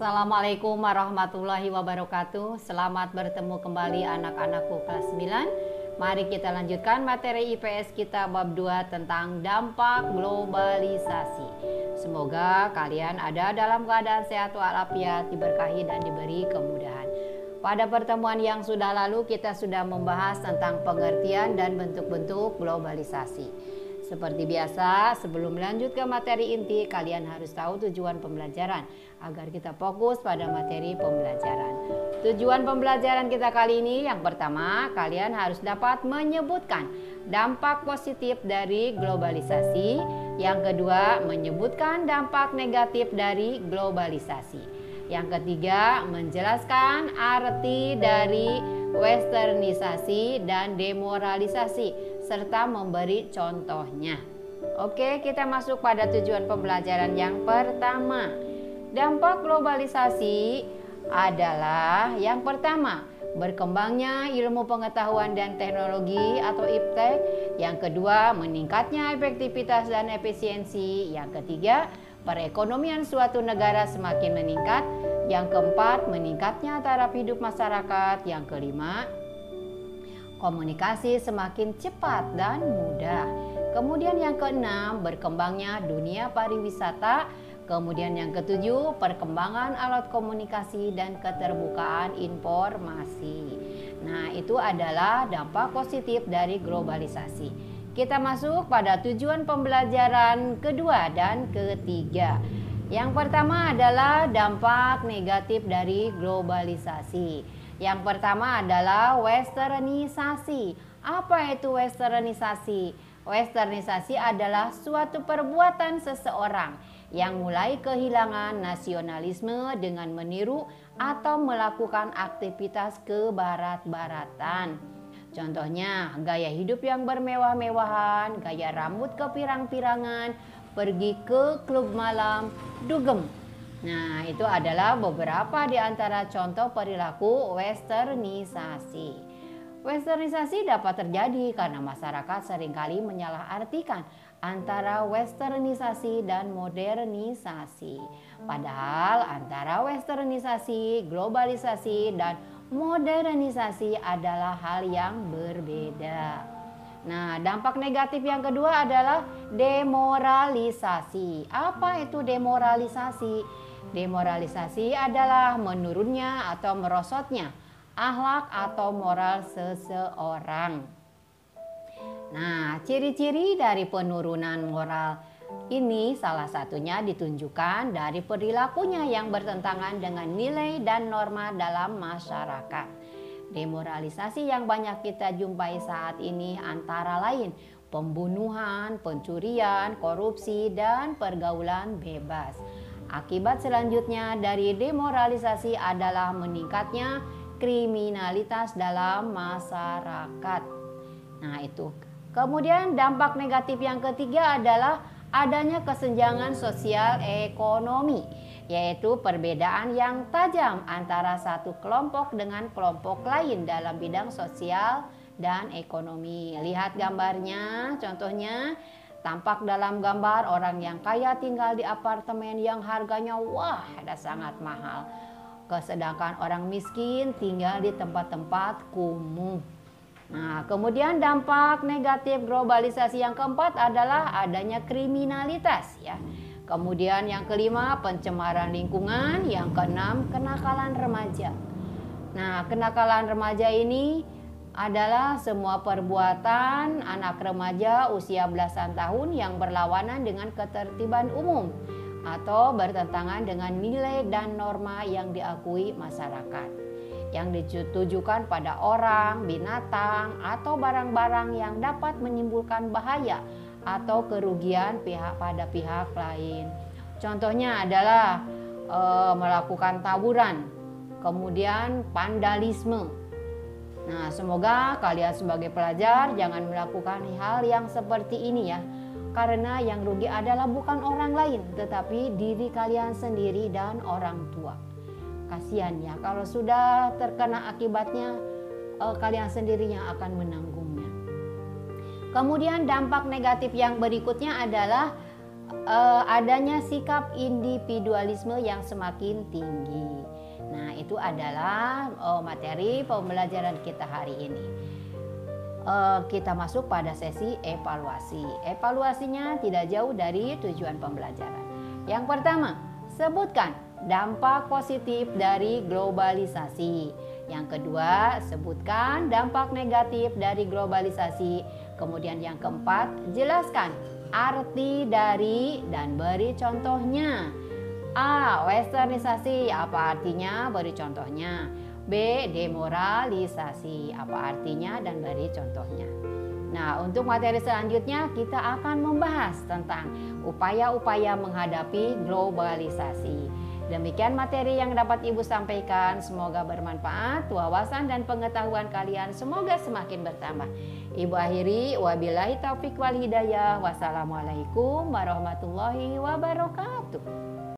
Assalamualaikum warahmatullahi wabarakatuh. Selamat bertemu kembali anak-anakku kelas 9. Mari kita lanjutkan materi IPS kita bab 2 tentang dampak globalisasi. Semoga kalian ada dalam keadaan sehat walafiat, diberkahi dan diberi kemudahan. Pada pertemuan yang sudah lalu kita sudah membahas tentang pengertian dan bentuk-bentuk globalisasi. Seperti biasa, sebelum lanjut ke materi inti, kalian harus tahu tujuan pembelajaran agar kita fokus pada materi pembelajaran. Tujuan pembelajaran kita kali ini yang pertama, kalian harus dapat menyebutkan dampak positif dari globalisasi. Yang kedua, menyebutkan dampak negatif dari globalisasi. Yang ketiga, menjelaskan arti dari westernisasi dan demoralisasi serta memberi contohnya. Oke, kita masuk pada tujuan pembelajaran yang pertama. Dampak globalisasi adalah yang pertama, berkembangnya ilmu pengetahuan dan teknologi atau iptek. Yang kedua, meningkatnya efektivitas dan efisiensi. Yang ketiga, perekonomian suatu negara semakin meningkat. Yang keempat, meningkatnya taraf hidup masyarakat. Yang kelima, komunikasi semakin cepat dan mudah. Kemudian yang keenam, berkembangnya dunia pariwisata. Kemudian yang ketujuh, perkembangan alat komunikasi dan keterbukaan informasi. Nah, itu adalah dampak positif dari globalisasi. Kita masuk pada tujuan pembelajaran kedua dan ketiga. Yang pertama adalah dampak negatif dari globalisasi. Yang pertama adalah westernisasi. Apa itu westernisasi? Westernisasi adalah suatu perbuatan seseorang yang mulai kehilangan nasionalisme dengan meniru atau melakukan aktivitas kebarat-baratan. Contohnya, gaya hidup yang bermewah-mewahan, gaya rambut kepirang-pirangan, pergi ke klub malam, dugem. Nah, itu adalah beberapa di antara contoh perilaku westernisasi. Westernisasi dapat terjadi karena masyarakat seringkali menyalahartikan antara westernisasi dan modernisasi. Padahal antara westernisasi, globalisasi, dan modernisasi adalah hal yang berbeda. Nah, dampak negatif yang kedua adalah demoralisasi. Apa itu demoralisasi? Demoralisasi adalah menurunnya atau merosotnya akhlak atau moral seseorang. Nah, ciri-ciri dari penurunan moral ini salah satunya ditunjukkan dari perilakunya yang bertentangan dengan nilai dan norma dalam masyarakat. Demoralisasi yang banyak kita jumpai saat ini antara lain pembunuhan, pencurian, korupsi, dan pergaulan bebas. Akibat selanjutnya dari demoralisasi adalah meningkatnya kriminalitas dalam masyarakat. Nah, itu. Kemudian dampak negatif yang ketiga adalah adanya kesenjangan sosial ekonomi, yaitu perbedaan yang tajam antara satu kelompok dengan kelompok lain dalam bidang sosial dan ekonomi. Lihat gambarnya, contohnya tampak dalam gambar orang yang kaya tinggal di apartemen yang harganya sangat mahal. Sedangkan orang miskin tinggal di tempat-tempat kumuh. Nah, kemudian dampak negatif globalisasi yang keempat adalah adanya kriminalitas ya. Kemudian yang kelima, pencemaran lingkungan. Yang keenam, kenakalan remaja. Nah, kenakalan remaja ini adalah semua perbuatan anak remaja usia belasan tahun yang berlawanan dengan ketertiban umum atau bertentangan dengan nilai dan norma yang diakui masyarakat, yang ditujukan pada orang, binatang, atau barang-barang yang dapat menimbulkan bahaya atau kerugian pada pihak lain. Contohnya adalah melakukan tawuran, kemudian vandalisme. Nah, semoga kalian sebagai pelajar jangan melakukan hal yang seperti ini ya. Karena yang rugi adalah bukan orang lain, tetapi diri kalian sendiri dan orang tua. Kasihan ya, kalau sudah terkena akibatnya, kalian sendiri yang akan menanggungnya. Kemudian dampak negatif yang berikutnya adalah adanya sikap individualisme yang semakin tinggi. Nah, itu adalah materi pembelajaran kita hari ini. Kita masuk pada sesi evaluasi. Evaluasinya tidak jauh dari tujuan pembelajaran. Yang pertama, sebutkan dampak positif dari globalisasi. Yang kedua, sebutkan dampak negatif dari globalisasi. Kemudian yang keempat, jelaskan arti dari dan beri contohnya. A. Westernisasi, apa artinya? Beri contohnya. B. Demoralisasi, apa artinya dan beri contohnya. Nah, untuk materi selanjutnya kita akan membahas tentang upaya-upaya menghadapi globalisasi. Demikian materi yang dapat Ibu sampaikan. Semoga bermanfaat. Wawasan dan pengetahuan kalian semoga semakin bertambah. Ibu akhiri, wabillahi taufik wal hidayah. Wassalamualaikum warahmatullahi wabarakatuh.